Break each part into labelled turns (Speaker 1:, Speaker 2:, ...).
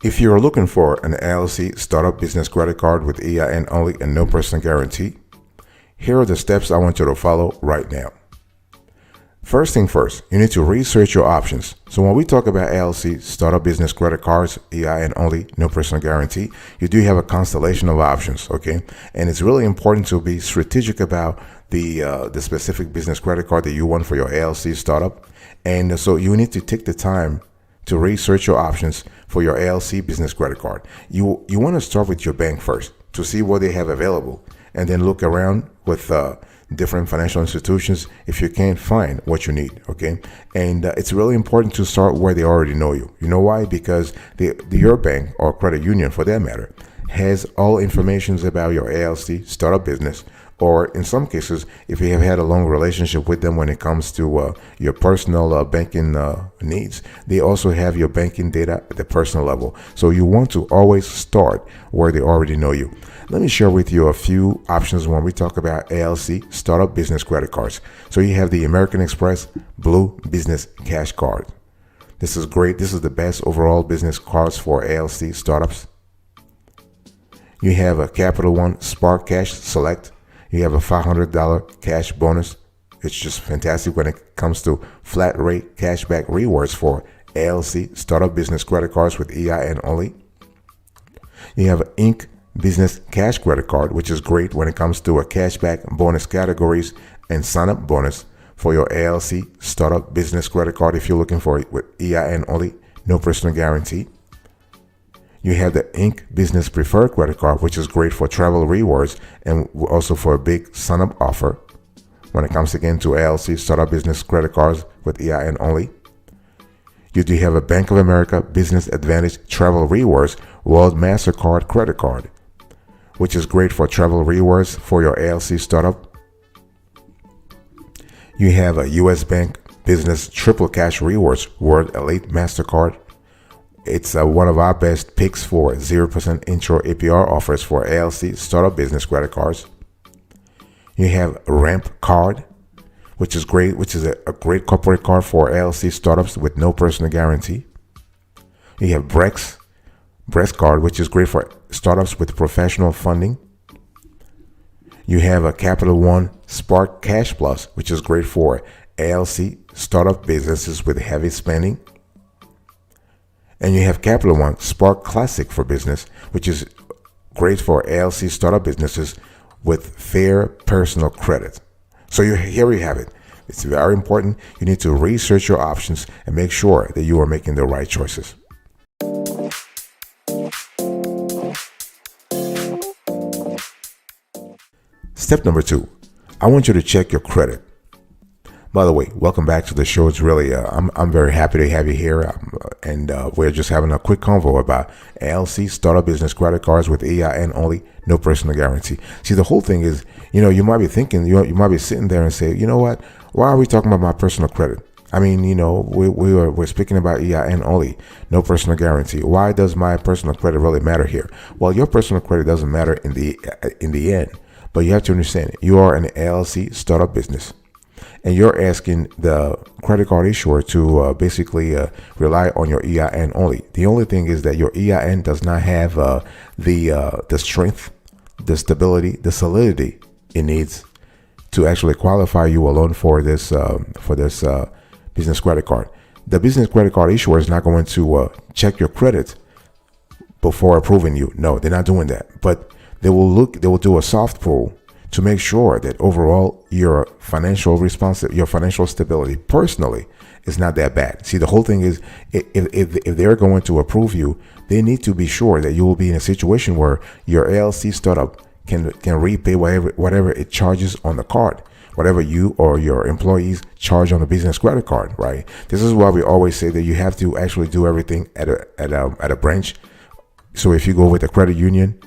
Speaker 1: If you're looking for an LLC startup business credit card with EIN only and no personal guarantee, here are the steps I want you to follow right now. First thing first, you need to research your options. So when we talk about LLC startup business credit cards, EIN only, no personal guarantee, you do have a constellation of options, okay? And it's really important to be strategic about the specific business credit card that you want for your LLC startup. And so you need to take the time to research your options for your LLC business credit card. You want to start with your bank first to see what they have available, and then look around with different financial institutions if you can't find what you need, okay? And it's really important to start where they already know you. You know why? Because your bank or credit union, for that matter, has all information about your LLC startup business, or in some cases, if you have had a long relationship with them when it comes to your personal banking needs, they also have your banking data at the personal level. So you want to always start where they already know you. Let me share with you a few options when we talk about LLC startup business credit cards. So you have the American Express Blue Business Cash Card. This is great. This is the best overall business cards for LLC startups. You have a Capital One Spark Cash Select. You have a $500 cash bonus. It's just fantastic when it comes to flat rate cashback rewards for LLC startup business credit cards with EIN only. You have an Inc. Business Cash Credit Card, which is great when it comes to a cashback bonus categories and sign-up bonus for your LLC startup business credit card if you're looking for it with EIN only, no personal guarantee. You have the Inc. Business Preferred Credit Card, which is great for travel rewards and also for a big sign-up offer when it comes again to LLC startup business credit cards with EIN only. You do have a Bank of America Business Advantage Travel Rewards World MasterCard Credit Card, which is great for travel rewards for your LLC startup. You have a US Bank Business Triple Cash Rewards World Elite MasterCard. It's one of our best picks for 0% intro APR offers for LLC startup business credit cards. You have Ramp Card, which is great, which is a great corporate card for LLC startups with no personal guarantee. You have Brex Card, which is great for startups with professional funding. You have a Capital One Spark Cash Plus, which is great for LLC startup businesses with heavy spending. And you have Capital One Spark Classic for business, which is great for LLC startup businesses with fair personal credit. So here you have it. It's very important. You need to research your options and make sure that you are making the right choices. Step number 2, I want you to check your credit. By the way, welcome back to the show. It's really, I'm very happy to have you here. And we're just having a quick convo about LLC startup business credit cards with EIN only, no personal guarantee. See, the whole thing is, you might be thinking, you might be sitting there and say, you know what? Why are we talking about my personal credit? I mean, we're speaking about EIN only, no personal guarantee. Why does my personal credit really matter here? Well, your personal credit doesn't matter in the end, but you have to understand you are an LLC startup business. And you're asking the credit card issuer to basically rely on your EIN only. The only thing is that your EIN does not have the strength, the stability, the solidity it needs to actually qualify you alone for this business credit card. The business credit card issuer is not going to check your credit before approving you. No, they're not doing that. But they will do a soft pull to make sure that overall your financial stability personally is not that bad. See, the whole thing is if they're going to approve you, they need to be sure that you will be in a situation where your LLC startup can repay whatever it charges on the card, whatever you or your employees charge on the business credit card, right? This is why we always say that you have to actually do everything at a branch. So if you go with a credit union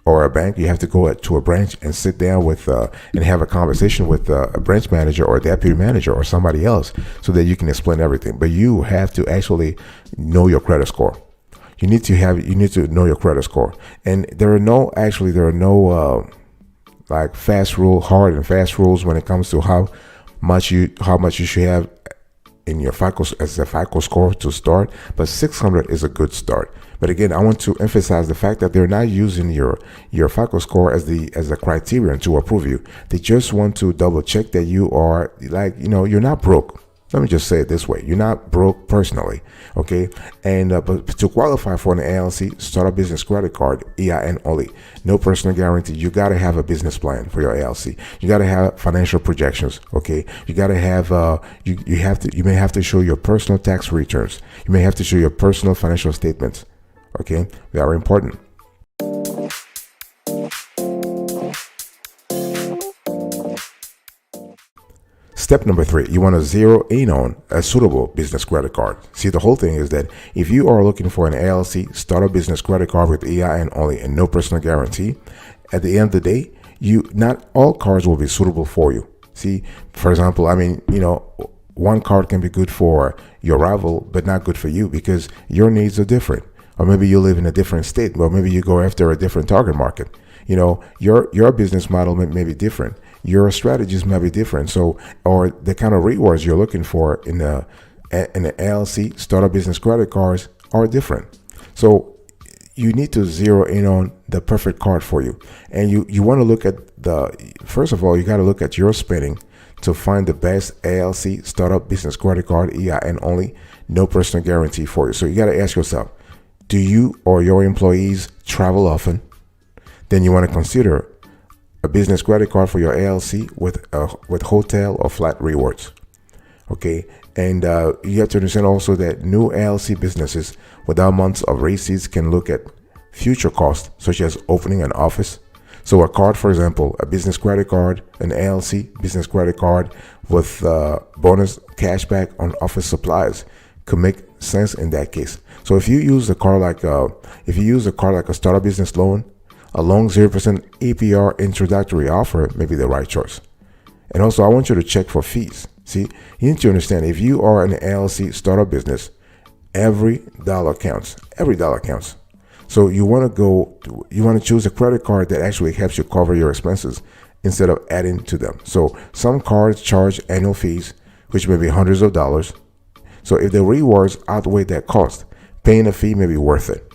Speaker 1: or a bank, you have to go to a branch and sit down with and have a conversation with a branch manager or a deputy manager or somebody else so that you can explain everything. But you have to actually know your credit score. You need to know your credit score. And there are no like hard and fast rules when it comes to how much you should have in your FICO as a FICO score to start, but 600 is a good start. But again, I want to emphasize the fact that they're not using your FICO score as a criterion to approve you. They just want to double check that you are, like, you're not broke. Let me just say it this way: you're not broke personally, okay? And but to qualify for an LLC startup business credit card, EIN only, no personal guarantee, you got to have a business plan for your LLC. You got to have financial projections, okay? You got to have you may have to show your personal tax returns. You may have to show your personal financial statements, okay? Very important. Step number 3, you want to zero in on a suitable business credit card. See, the whole thing is that if you are looking for an LLC startup business credit card with EIN only and no personal guarantee, at the end of the day, not all cards will be suitable for you. See, for example, one card can be good for your rival, but not good for you because your needs are different. Or maybe you live in a different state, or maybe you go after a different target market. Your business model may be different. Your strategies may be different. So, or the kind of rewards you're looking for in the LLC startup business credit cards are different. So you need to zero in on the perfect card for you. And you want to look at first of all, you got to look at your spending to find the best LLC startup business credit card, EIN only, no personal guarantee for you. So you got to ask yourself, do you or your employees travel often? Then you want to consider a business credit card for your LLC with hotel or flat rewards. Okay, and you have to understand also that new LLC businesses without months of receipts can look at future costs such as opening an office. So a card, for example, a business credit card, an LLC business credit card with bonus cashback on office supplies could make sense in that case. So if you use a card like a startup business loan, a long 0% APR introductory offer may be the right choice. And also, I want you to check for fees. See, you need to understand, if you are an LLC startup business, every dollar counts. Every dollar counts. So you want to choose a credit card that actually helps you cover your expenses instead of adding to them. So some cards charge annual fees, which may be hundreds of dollars. So if the rewards outweigh that cost, paying a fee may be worth it.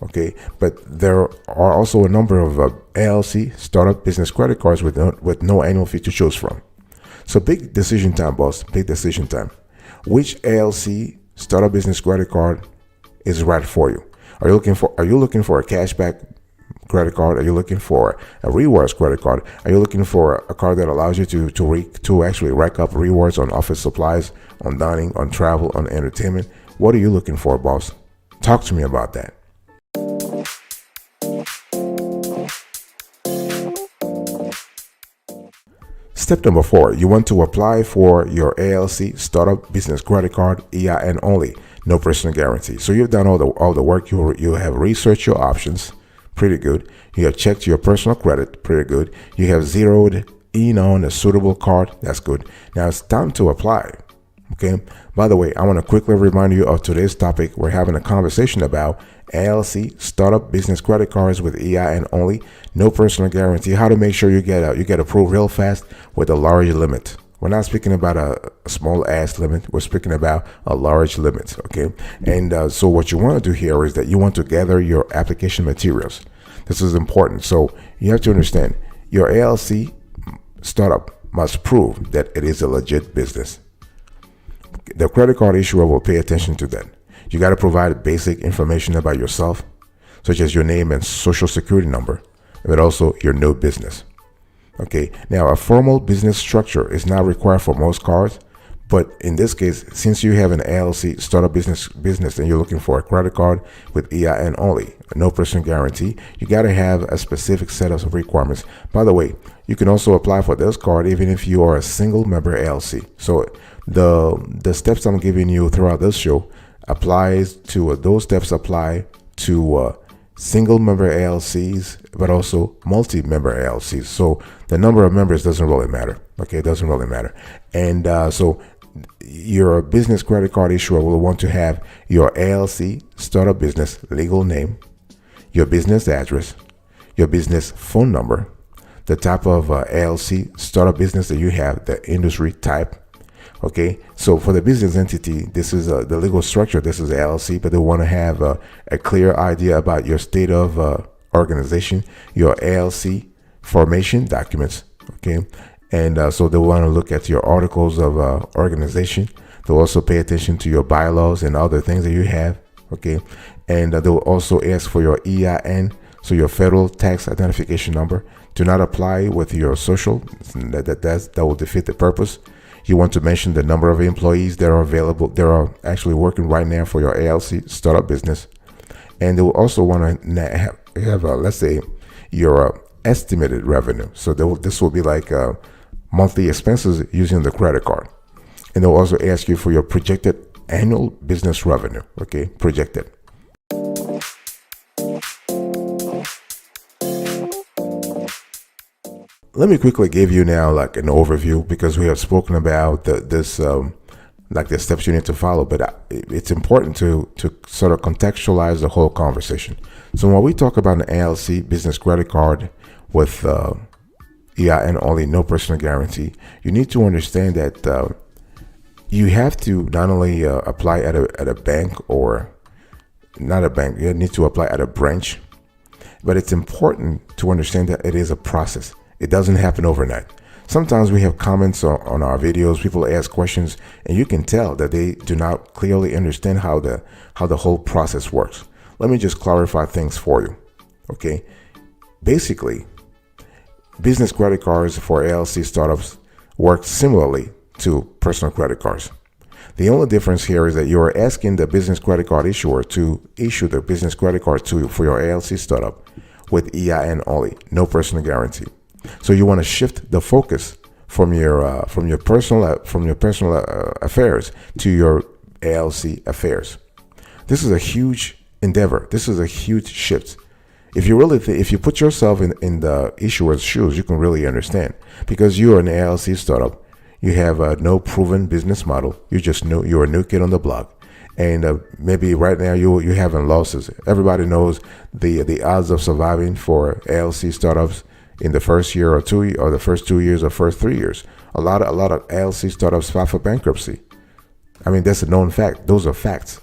Speaker 1: Okay, but there are also a number of LLC startup business credit cards with no annual fee to choose from. So big decision time, boss. Big decision time. Which LLC startup business credit card is right for you? Are you looking for a cashback credit card? Are you looking for a rewards credit card? Are you looking for a card that allows you to actually rack up rewards on office supplies, on dining, on travel, on entertainment? What are you looking for, boss? Talk to me about that. Step number 4, you want to apply for your LLC startup business credit card, EIN only, no personal guarantee. So you've done all the work. You have researched your options, pretty good. You have checked your personal credit, pretty good. You have zeroed in on a suitable card, that's good. Now it's time to apply. Okay. By the way, I want to quickly remind you of today's topic. We're having a conversation about LLC startup business credit cards with EIN only, no personal guarantee. How to make sure you get approved real fast with a large limit. We're not speaking about a small ass limit. We're speaking about a large limit. Okay. And so what you want to do here is that you want to gather your application materials. This is important. So you have to understand, your LLC startup must prove that it is a legit business. The credit card issuer will pay attention to that. You got to provide basic information about yourself, such as your name and social security number, but also your no business. Okay. Now, a formal business structure is not required for most cards, but in this case, since you have an LLC startup business and you're looking for a credit card with EIN only, no personal guarantee, you got to have a specific set of requirements. By the way, you can also apply for this card even if you are a single member LLC. So the steps I'm giving you throughout this show applies to those steps apply to single member LLCs, but also multi-member LLCs. So the number of members doesn't really matter. Okay, it doesn't really matter. And so your business credit card issuer will want to have your LLC startup business legal name, your business address, your business phone number, the type of LLC startup business that you have, the industry type, Okay, so for the business entity, this is the legal structure. This is the LLC, but they want to have a clear idea about your state of organization, your LLC formation documents. Okay, and so they want to look at your articles of organization. They'll also pay attention to your bylaws and other things that you have. Okay, and they will also ask for your EIN, so your federal tax identification number. Do not apply with your social. That will defeat the purpose. You want to mention the number of employees that are available, that are actually working right now for your LLC startup business. And they will also want to have let's say, your estimated revenue. So this will be like monthly expenses using the credit card. And they'll also ask you for your projected annual business revenue. Okay, projected. Let me quickly give you now like an overview, because we have spoken about like the steps you need to follow, but it's important to sort of contextualize the whole conversation. So when we talk about an LLC business credit card with EIN only, no personal guarantee, you need to understand that you have to not only apply at a bank, or not a bank, you need to apply at a branch, but it's important to understand that it is a process. It doesn't happen overnight. Sometimes we have comments on our videos, people ask questions, and you can tell that they do not clearly understand how the whole process works. Let me just clarify things for you. Okay, basically, business credit cards for LLC startups work similarly to personal credit cards. The only difference here is that you are asking the business credit card issuer to issue the business credit card to you for your LLC startup with EIN only, no personal guarantee. So you want to shift the focus from your personal affairs to your LLC affairs. This is a huge endeavor. This is a huge shift. If you really if you put yourself in the issuer's shoes, you can really understand, because you are an LLC startup. You have no proven business model. You're a new kid on the block, and maybe right now you're having losses. Everybody knows the odds of surviving for LLC startups in the first year or two, or the first 2 years or first 3 years. A lot of LLC startups file for bankruptcy. I mean, that's a known fact. Those are facts.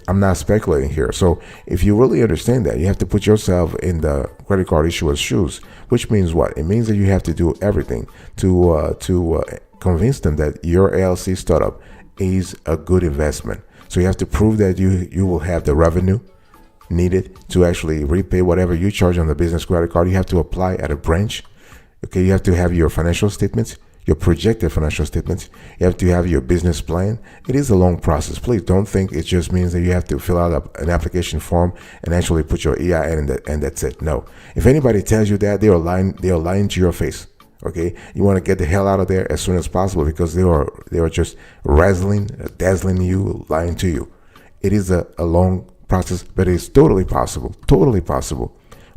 Speaker 1: I'm not speculating here. So if you really understand that, you have to put yourself in the credit card issuer's shoes, which means what? It means that you have to do everything to convince them that your LLC startup is a good investment. So you have to prove that you will have the revenue needed to actually repay whatever you charge on the business credit card. You have to apply at a branch. Okay, you have to have your financial statements, your projected financial statements. You have to have your business plan. It is a long process. Please don't think it just means that you have to fill out an application form and actually put your EIN and that's it. No. If anybody tells you that, they are lying to your face. Okay, you want to get the hell out of there as soon as possible, because they are just dazzling you, lying to you. It is a long process, but it's totally possible.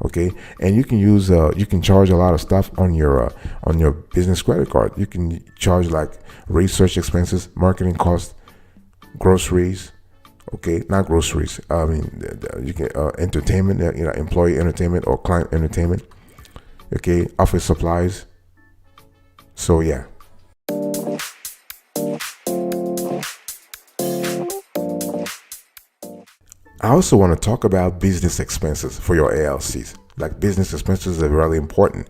Speaker 1: Okay, and you can charge a lot of stuff on your business credit card. You can charge like research expenses, marketing costs, groceries. Okay, not groceries. I mean, you can entertainment, employee entertainment or client entertainment. Okay, office supplies. So yeah. I also want to talk about business expenses for your LLCs. Like, business expenses are really important.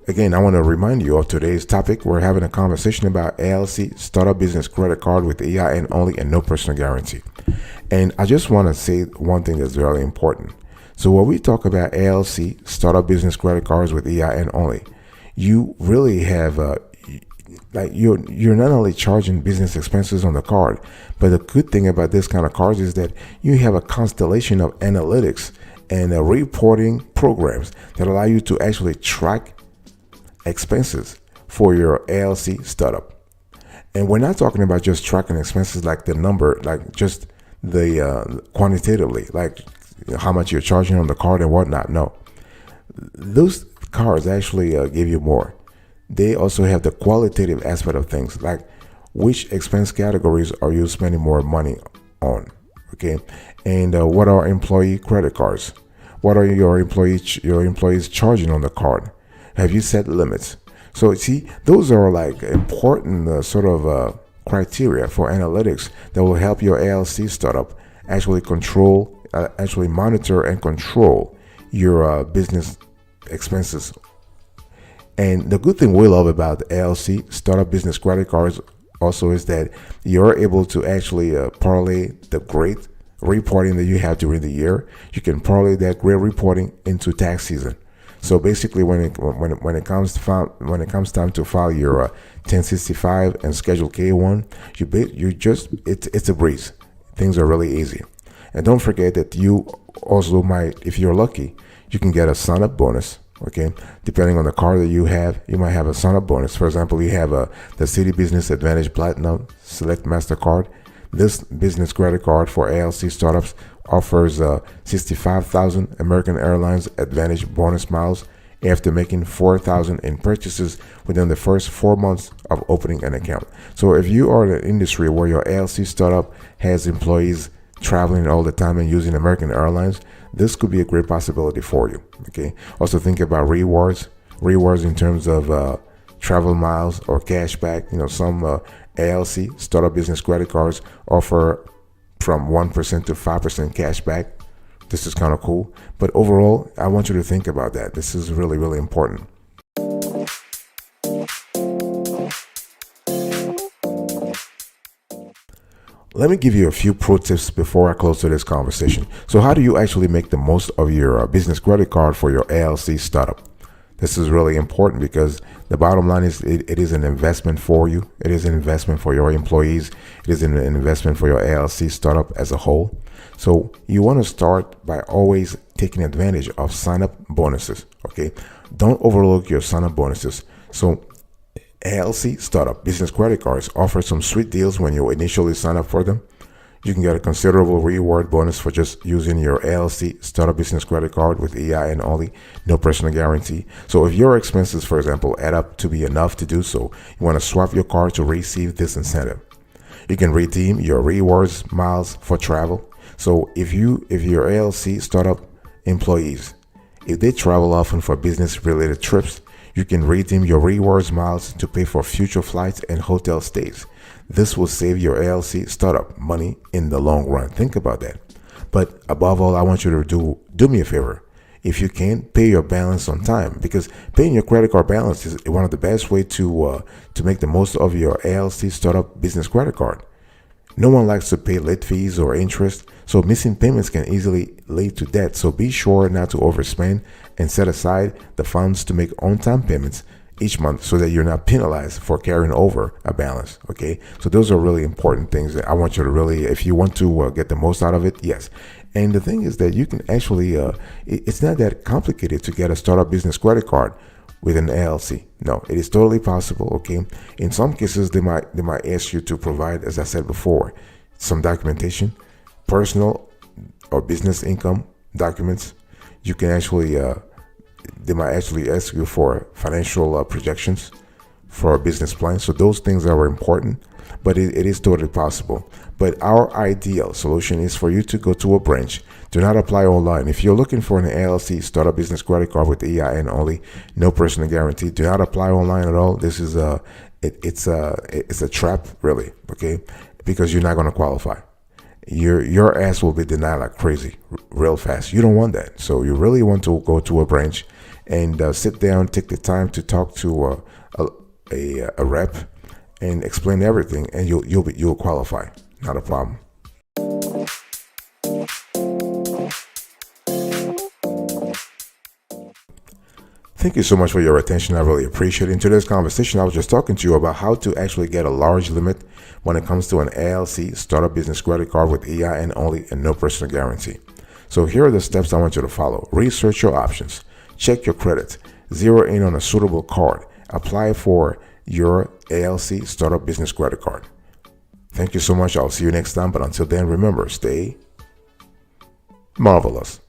Speaker 1: Again, I want to remind you of today's topic. We're having a conversation about LLC startup business credit card with EIN only and no personal guarantee. And I just want to say one thing that's really important. So when we talk about LLC startup business credit cards with EIN only, you really have you're not only charging business expenses on the card, but the good thing about this kind of cards is that you have a constellation of analytics and reporting programs that allow you to actually track expenses for your LLC startup. And we're not talking about just tracking expenses like the number, like just the quantitatively, like how much you're charging on the card and whatnot. No, those cards actually give you more. They also have the qualitative aspect of things, like which expense categories are you spending more money on, okay? And what are employee credit cards? What are your employees charging on the card? Have you set limits? So see, those are like important criteria for analytics that will help your LLC startup actually monitor and control your business expenses. And the good thing we love about the LLC startup business credit cards also is that you're able to actually parlay the great reporting that you have during the year. You can parlay that great reporting into tax season. So basically, when it comes time to file your 1065 and Schedule K1, it's a breeze. Things are really easy. And don't forget that you also might, if you're lucky, you can get a sign-up bonus. Okay, depending on the card that you have, you might have a sign-up bonus. For example, you have the City Business Advantage Platinum Select MasterCard. This business credit card for LLC startups offers 65,000 American Airlines Advantage bonus miles after making 4,000 in purchases within the first 4 months of opening an account. So if you are in an industry where your LLC startup has employees traveling all the time and using American Airlines, this could be a great possibility for you. Okay. Also think about rewards in terms of travel miles or cash back. Some ALC startup business credit cards offer from 1% to 5% cash back. This is kind of cool. But overall, I want you to think about that. This is really, really important. Let me give you a few pro tips before I close to this conversation. So how do you actually make the most of your business credit card for your LLC startup? This is really important because the bottom line is it is an investment for you. It is an investment for your employees. It is an investment for your LLC startup as a whole. So you want to start by always taking advantage of sign-up bonuses. Okay, don't overlook your sign-up bonuses. So LLC startup business credit cards offer some sweet deals when you initially sign up for them. You can get a considerable reward bonus for just using your LLC startup business credit card with EIN only, no personal guarantee. So if your expenses, for example, add up to be enough to do so, you want to swap your card to receive this incentive. You can redeem your rewards miles for travel. So if your LLC startup employees, if they travel often for business related trips, you can redeem your rewards miles to pay for future flights and hotel stays. This will save your LLC startup money in the long run. Think about that. But above all, I want you to do me a favor. If you can, pay your balance on time, because paying your credit card balance is one of the best way to make the most of your LLC startup business credit card. No one likes to pay late fees or interest, so missing payments can easily lead to debt. So be sure not to overspend and set aside the funds to make on-time payments each month so that you're not penalized for carrying over a balance. Okay, so those are really important things that I want you to really, if you want to get the most out of it, yes. And the thing is that you can actually, it's not that complicated to get a startup business credit card with an LLC. No, it is totally possible. Okay, in some cases they might ask you to provide, as I said before, some documentation, personal or business income documents. You can actually they might actually ask you for financial projections for a business plan. So those things are important, but it is totally possible. But our ideal solution is for you to go to a branch. Do not apply online. If you're looking for an LLC startup business credit card with EIN only, no personal guarantee, do not apply online at all. This is it's a trap, really. Okay, because you're not going to qualify. Your ass will be denied like crazy real fast. You don't want that. So you really want to go to a branch and sit down, take the time to talk to a rep and explain everything, and you'll qualify. Not a problem. Thank you so much for your attention. I really appreciate it. In today's conversation, I was just talking to you about how to actually get a large limit when it comes to an LLC startup business credit card with EIN only and no personal guarantee. So here are the steps I want you to follow. Research your options. Check your credit. Zero in on a suitable card. Apply for your LLC startup business credit card. Thank you so much. I'll see you next time. But until then, remember, stay marvelous.